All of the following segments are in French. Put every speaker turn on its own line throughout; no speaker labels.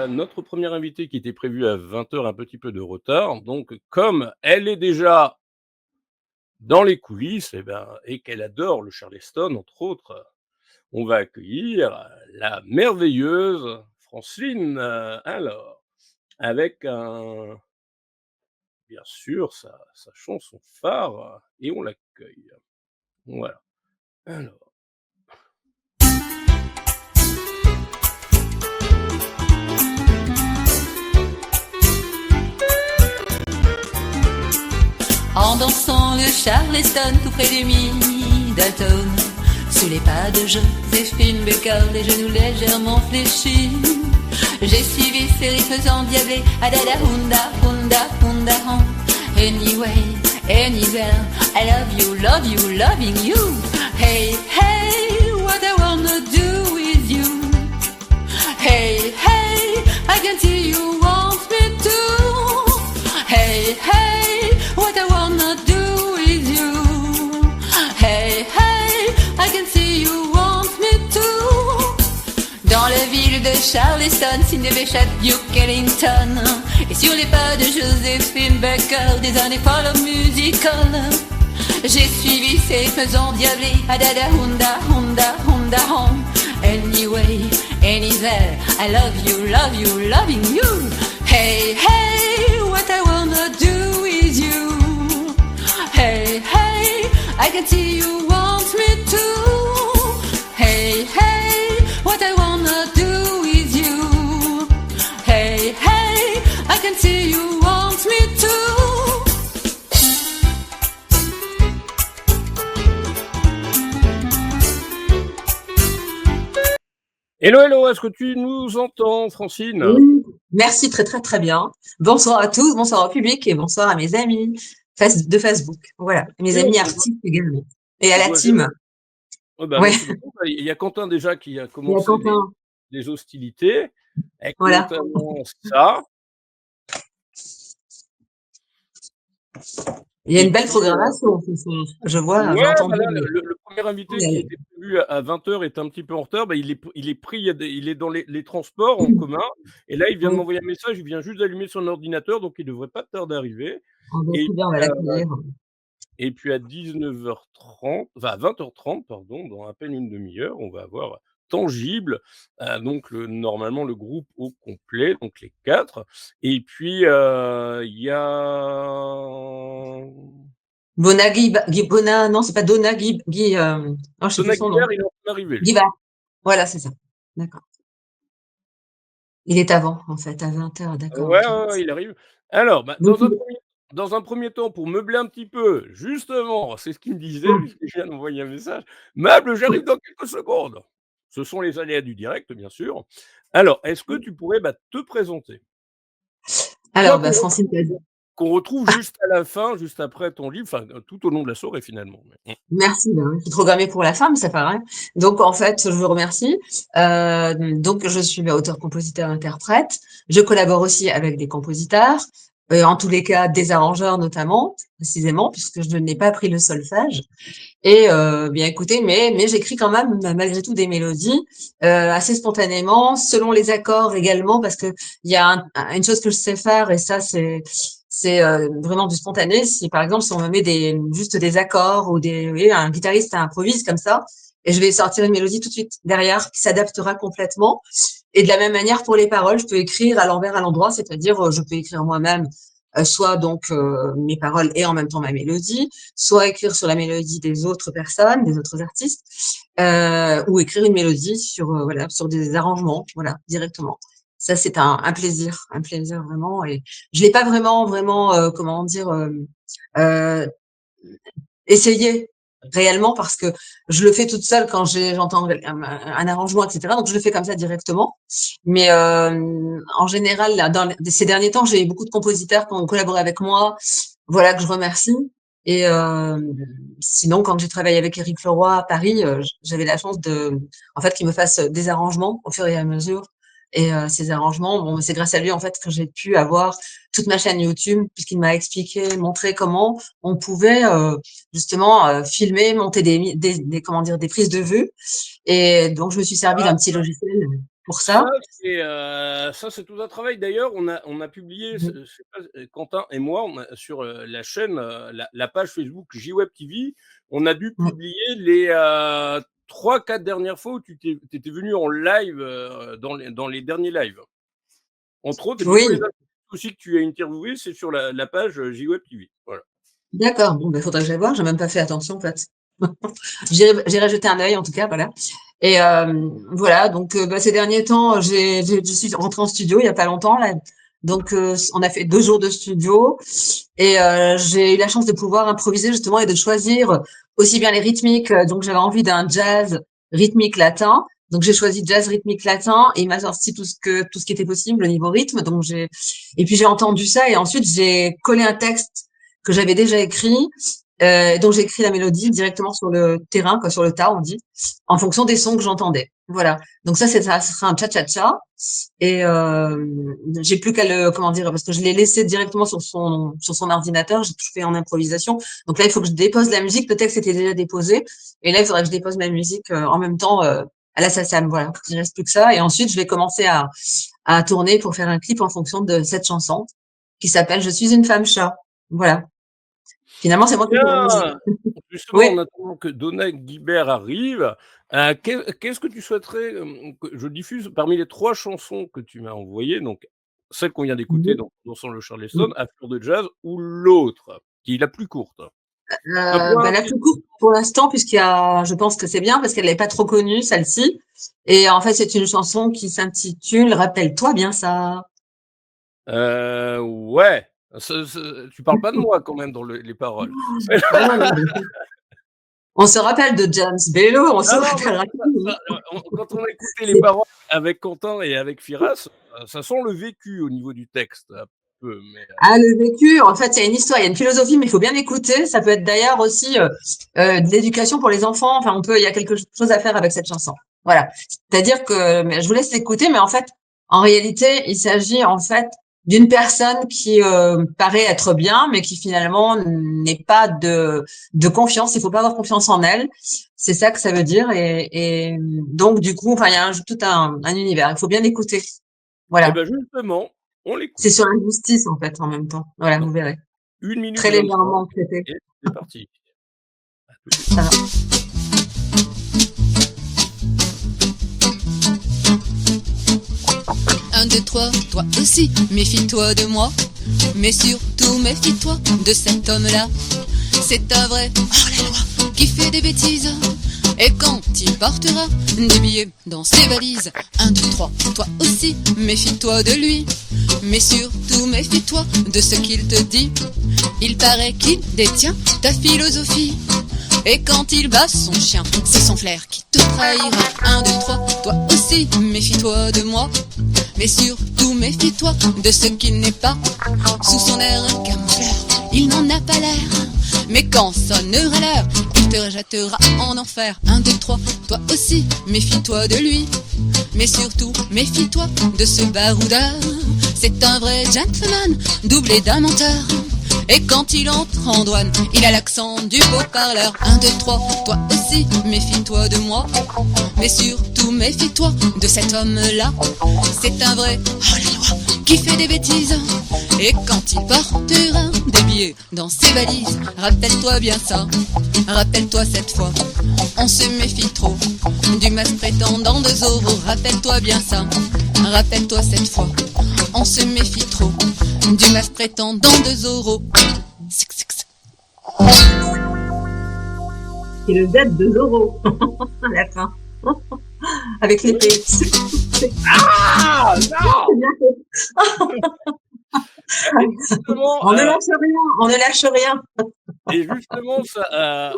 notre première invitée qui était prévue à 20 heures, un petit peu de retard. Donc comme elle est déjà dans les coulisses et qu'elle adore le charleston entre autres, on va accueillir la merveilleuse Francine, alors avec bien sûr sa chanson phare et on l'accueille. Voilà. Alors
En dansant le charleston tout près du Middleton, sous les pas de Joséphine Baker, les genoux légèrement fléchis, j'ai suivi ces rythmes endiablés, adada hunda hunda hunda hon. Anyway, anywhere, I love you, loving you. Hey, hey, what I wanna do with you. Hey, hey, I can see you want me to. Hey, hey, what I wanna do with you. Hey, hey, I can see you want me to. Dans la ville de Charleston, Sidney Bechet, Duke Ellington, et sur les pas de Joséphine Baker, des années folles musicales, j'ai suivi ces rythmes endiablés, adada hunda hunda hunda hon. Anyway, anywhere, I love you, loving you. Hey, hey, what I wanna do with you. Hey, hey, I can see you want me to. Hey, hey, what I wanna do with you. Hey, hey, I can see you want me to.
hello, hello, est-ce que tu nous entends, Francine?
Oui, merci, très très très bien. Bonsoir à tous, bonsoir au public et bonsoir à mes amis de Facebook. Voilà, et mes
Et
amis
on
artistes également. Et à
on
la
voit
team. Ouais,
merci beaucoup. Il y a Quentin déjà qui a
il y a
commencé
Quentin.
les hostilités, avec
Voilà.
notamment ça.
Il y a
Et
une belle
puis,
programmation ce soir. Je vois,
ouais,
j'ai entendu.
voilà, le premier invité qui était prévu à 20 heures est un petit peu en retard. Il est pris, il est dans les transports en commun et là, il vient de
Oui,
m'envoyer un message, il vient juste d'allumer son ordinateur, donc il devrait pas tarder à arriver
on va
et
très bien, on va l'accueillir.
et puis à 19h30, enfin à 20h30 pardon, dans à peine une demi-heure, on va avoir Tangible, donc normalement le groupe au complet, donc les 4 et puis, il y a
Bona Bona, non, c'est pas Donna non, je sais plus
Thomas
son nom.
Guibert, il est en train d'arriver lui.
Guiba. Voilà, c'est ça. D'accord. Il est avant, en fait, à 20h, d'accord,
Ouais,
ok.
ouais, ouais, il arrive. Alors,
Donc,
dans un premier temps, pour meubler un petit peu, justement, c'est ce qu'il me disait
hum,
puisqu'il vient d'envoyer un message: «Meuble, j'arrive dans quelques secondes». Ce sont les aléas du direct, bien sûr. Alors, est-ce que tu pourrais, te présenter? Toi
alors, bah, Francine,
qu'on retrouve juste à la fin, juste après ton livre, enfin, tout au long de la soirée finalement, mais
merci, bah, oui, je suis programmée pour la fin, mais c'est pas grave. Donc en fait, je vous remercie. Donc je suis, bah, auteure, compositeur, interprète. Je collabore aussi avec des compositeurs, en tous les cas des arrangeurs notamment, précisément, puisque je n'ai pas appris le solfège. Et bien écoutez, mais j'écris quand même malgré tout des mélodies, assez spontanément, selon les accords également, parce que il y a une chose que je sais faire et ça c'est vraiment du spontané. Si par exemple si on me met juste des accords ou des, vous voyez, un guitariste improvise comme ça, et je vais sortir une mélodie tout de suite derrière qui s'adaptera complètement. Et de la même manière pour les paroles, je peux écrire à l'envers à l'endroit, c'est-à-dire je peux écrire moi-même, soit donc mes paroles et en même temps ma mélodie, soit écrire sur la mélodie des autres personnes, des autres artistes, ou écrire une mélodie sur voilà, sur des arrangements, voilà, directement. Ça c'est un plaisir vraiment. Et je l'ai pas vraiment comment dire euh, essayé réellement parce que je le fais toute seule quand j'entends un arrangement, etc. Donc je le fais comme ça directement. Mais en général, là, ces derniers temps, j'ai beaucoup de compositeurs qui ont collaboré avec moi, voilà, que je remercie. Et sinon, quand j'ai travaillé avec Éric Leroy à Paris, j'avais la chance en fait, qu'il me fasse des arrangements au fur et à mesure. Et ces arrangements, bon, c'est grâce à lui en fait que j'ai pu avoir toute ma chaîne YouTube, puisqu'il m'a expliqué, montré comment on pouvait justement filmer, monter comment dire, des prises de vue. Et donc je me suis servi d'un petit logiciel. pour ça.
Ça, c'est tout un travail. D'ailleurs, on a publié,
Mmh.
je sais pas, Quentin et moi, on a sur, la chaîne, la page Facebook JWeb TV, on a dû
Mmh.
publier les, 3-4 dernières fois où tu étais venu en live, dans les derniers lives. Entre autres et puis tous les
Oui,
artistes aussi que tu as interviewés, c'est sur la page, JWeb TV. Voilà.
d'accord. Bon, ben, faudrait que j'aille voir. J'ai même pas fait attention, en fait. J'irai jeter un œil, en tout cas, voilà. Et voilà, donc bah, ces derniers temps, je suis rentrée en studio il y a pas longtemps là. Donc on a fait 2 jours de studio et j'ai eu la chance de pouvoir improviser justement et de choisir aussi bien les rythmiques. Donc j'avais envie d'un jazz rythmique latin. Donc j'ai choisi jazz rythmique latin et il m'a sorti tout ce qui était possible au niveau rythme. Donc j'ai entendu ça et ensuite j'ai collé un texte que j'avais déjà écrit. Donc j'ai écrit la mélodie directement sur le terrain, quoi, sur le tas, on dit, en fonction des sons que j'entendais. Voilà. Donc ça, ce sera un cha-cha-cha. Et j'ai plus qu'à le, comment dire, parce que je l'ai laissé directement sur son ordinateur. J'ai tout fait en improvisation. Donc là, il faut que je dépose la musique. Le texte était déjà déposé. Et là, il faudrait que je dépose ma musique en même temps à la SACEM. Voilà. Il ne reste plus que ça. Et ensuite, je vais commencer à tourner pour faire un clip en fonction de cette chanson qui s'appelle Je suis une femme chat. Voilà. Finalement, c'est moi qui fais la musique.
Bien! Justement, en
Oui.
attendant que Donna Guibert arrive, qu'est-ce que tu souhaiterais, que je diffuse parmi les 3 chansons que tu m'as envoyées, donc celle qu'on vient d'écouter,
Mmh.
donc Dansons le Charleston,
Mmh.
à fleur de jazz ou l'autre, qui est la plus courte? À toi,
Bah, la plus courte pour l'instant, puisqu'il y a, je pense que c'est bien parce qu'elle n'est pas trop connue, celle-ci. Et en fait, c'est une chanson qui s'intitule Rappelle-toi bien ça.
Ouais, tu parles pas de moi quand même dans les paroles.
Ah non, non, on se rappelle de James Bello, on se
Non, non, mais
rappellera
ça
tout.
ça, quand on a écouté les
C'est
paroles avec Quentin et avec Firas, ça sent le vécu au niveau du texte, un peu, mais
ah, le vécu, en fait, il y a une histoire, il y a une philosophie, mais il faut bien écouter. Ça peut être d'ailleurs aussi de l'éducation pour les enfants. Enfin, il y a quelque chose à faire avec cette chanson. Voilà. C'est-à-dire que, mais je vous laisse l'écouter, mais en fait, en réalité, il s'agit en fait d'une personne qui paraît être bien, mais qui finalement n'est pas de confiance. Il faut pas avoir confiance en elle. C'est ça que ça veut dire. Et donc, du coup, enfin, il y a tout un univers. Il faut bien écouter.
eh
Voilà.
ben, justement, on
C'est
l'écoute.
sur l'injustice, en fait, en même temps. Voilà,
Donc
vous verrez.
1 minute
Très
25
légèrement traité.
et c'est parti. À tout de suite.
Ça va.
1, 2, 3, toi aussi, méfie-toi de moi. Mais surtout, méfie-toi de cet homme-là. C'est un vrai hors-la-loi qui fait des bêtises. Et quand il portera des billets dans ses valises, 1, 2, 3, toi aussi, méfie-toi de lui. Mais surtout, méfie-toi de ce qu'il te dit. Il paraît qu'il détient ta philosophie. Et quand il bat son chien, c'est son flair qui te trahira. 1, 2, 3, toi aussi, méfie-toi de moi. Mais surtout, méfie-toi de ce qu'il n'est pas. Sous son air camoufleur, il n'en a pas l'air. Mais quand sonnera l'heure, il te jettera en enfer. 1, 2, 3, toi aussi, méfie-toi de lui. Mais surtout, méfie-toi de ce baroudeur. C'est un vrai gentleman, doublé d'un menteur. Et quand il entre en douane, il a l'accent du beau parleur. 1, 2, 3, toi aussi, méfie-toi de moi. Mais surtout, méfie-toi de cet homme-là. C'est un vrai hors-la-loi qui fait des bêtises. Et quand il portera des billets dans ses valises, rappelle-toi bien ça. Rappelle-toi cette fois, on se méfie trop du masque prétendant de Zorro. Rappelle-toi bien ça. Rappelle-toi cette fois, on se méfie trop du masque prétendant de Zorro.
C'est le Z de Zorro à la fin. Avec l'épée. C'est
Ah! Non!
bien fait.
Et justement,
On ne lâche rien, on ne lâche rien.
ça,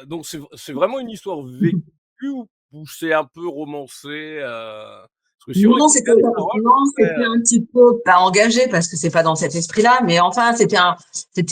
donc c'est vraiment une histoire vécue ou c'est un peu romancé, parce que si on
Non,
écoute bien les paroles,
non,
c'est très,
c'était un petit peu pas engagé parce que c'est pas dans cet esprit-là, mais enfin, c'était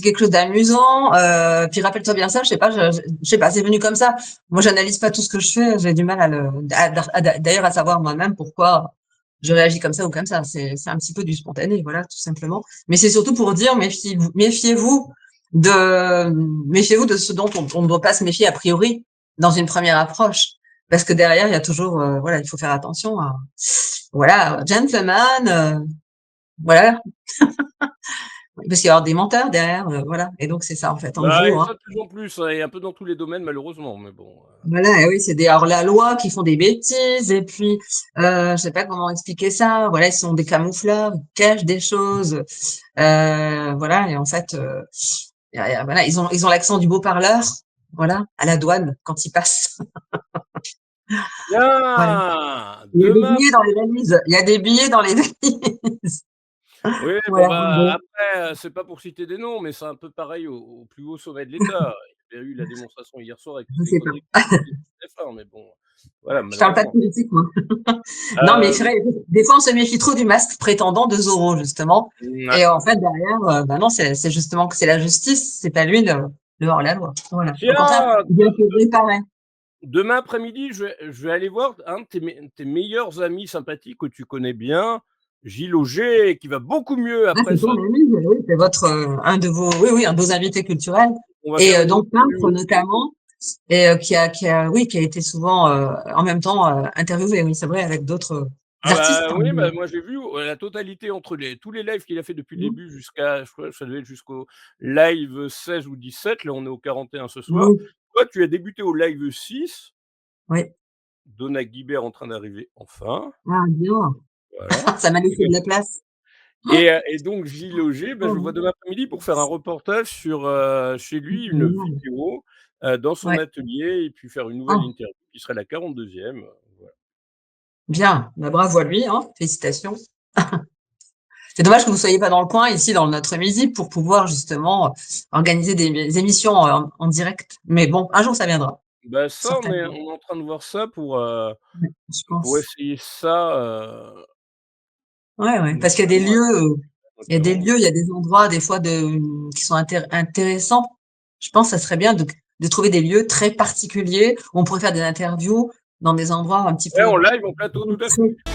quelque chose d'amusant. Puis rappelle-toi bien ça, je sais pas, je sais pas, c'est venu comme ça. Moi, j'analyse pas tout ce que je fais, j'ai du mal d'ailleurs à savoir moi-même pourquoi je réagis comme ça ou comme ça. C'est un petit peu du spontané, voilà, tout simplement. Mais c'est surtout pour dire, méfiez-vous de ce dont on ne doit pas se méfier a priori dans une première approche. parce que derrière, il y a toujours, voilà, il faut faire attention à voilà, gentleman, voilà, parce qu'il y avoir des menteurs derrière, voilà et donc c'est ça, en fait, en
Bah
gros,
et
hein.
ça de plus en plus, et un peu dans tous les domaines malheureusement, mais bon,
Voilà et oui, c'est des hors-la-loi qui font des bêtises et puis, je sais pas comment expliquer ça. Voilà, ils sont des camoufleurs, ils cachent des choses, voilà et en fait, voilà, ils ont l'accent du beau parleur, voilà, à la douane quand ils passent. Voilà.
bien!
Il y a des
Demain
billets dans les valises, il y a des billets dans les valises.
oui, bon,
Voilà, en
bah,
gros,
après, c'est pas pour citer des noms, mais c'est un peu pareil au plus haut sommet de l'État. Il y a eu la démonstration hier soir avec
je
toutes les
sais pas.
conneries qui ont été dites sur TF1, mais bon, voilà,
Je parle pas de
malheureusement.
politique, moi. Non, mais c'est
Hem,
vrai, des fois, on se méfie trop du masque prétendant de Zorro, justement.
mouais.
Et en fait, derrière, bah non, c'est justement que c'est la justice, c'est pas lui le hors-la-loi. Voilà. Au contraire,
Tiens,
il vient pour réparer.
demain après-midi, je vais aller voir un de tes meilleurs amis sympathiques que tu connais bien, Gilles Auger, qui va beaucoup mieux
Ah,
après
c'est ton
ça.
ami, oui, c'est votre, un de vos, oui, oui, un de vos invités culturels.
On va
Et
faire une
donc peintre
interview.
notamment, et oui, qui a été souvent, en même temps, interviewé, oui, c'est vrai, avec d'autres
Ah
artistes,
bah,
hein.
oui, bah, moi j'ai vu, la totalité entre les tous les lives qu'il a fait depuis le
Mmh.
début jusqu'à je crois que ça devait être jusqu'au live 16 ou 17, là on est au 41 ce soir.
Oui,
Toi tu as débuté au live 6,
oui.
Donna Guibert en train d'arriver enfin,
Ah, bien.
voilà.
Ça m'a laissé de la place.
Et donc Gilles Auger, bah, je le vois
Oh,
demain après-midi pour faire un reportage sur, chez lui, une
génial.
vidéo, dans son
Ouais.
atelier et puis faire une nouvelle
Ah,
interview qui serait la 42e, voilà.
bien. Bah, bravo à lui, hein. Félicitations. C'est dommage que vous soyez pas dans le coin, ici, dans notre midi, pour pouvoir justement organiser des émissions en direct. Mais bon, un jour, ça viendra,
Bah, ça
certainement.
on est en train de voir ça
Ouais, je
pour
pense.
essayer ça,
Ouais, ouais, parce qu'il y a des
notamment
lieux, il y a des
notamment.
lieux, il y a des endroits, des fois, qui sont intéressants. Je pense que ça serait bien de trouver des lieux très particuliers où on pourrait faire des interviews dans des endroits un petit
Ouais,
peu
en live, en plateau, tout à fait.
concrets.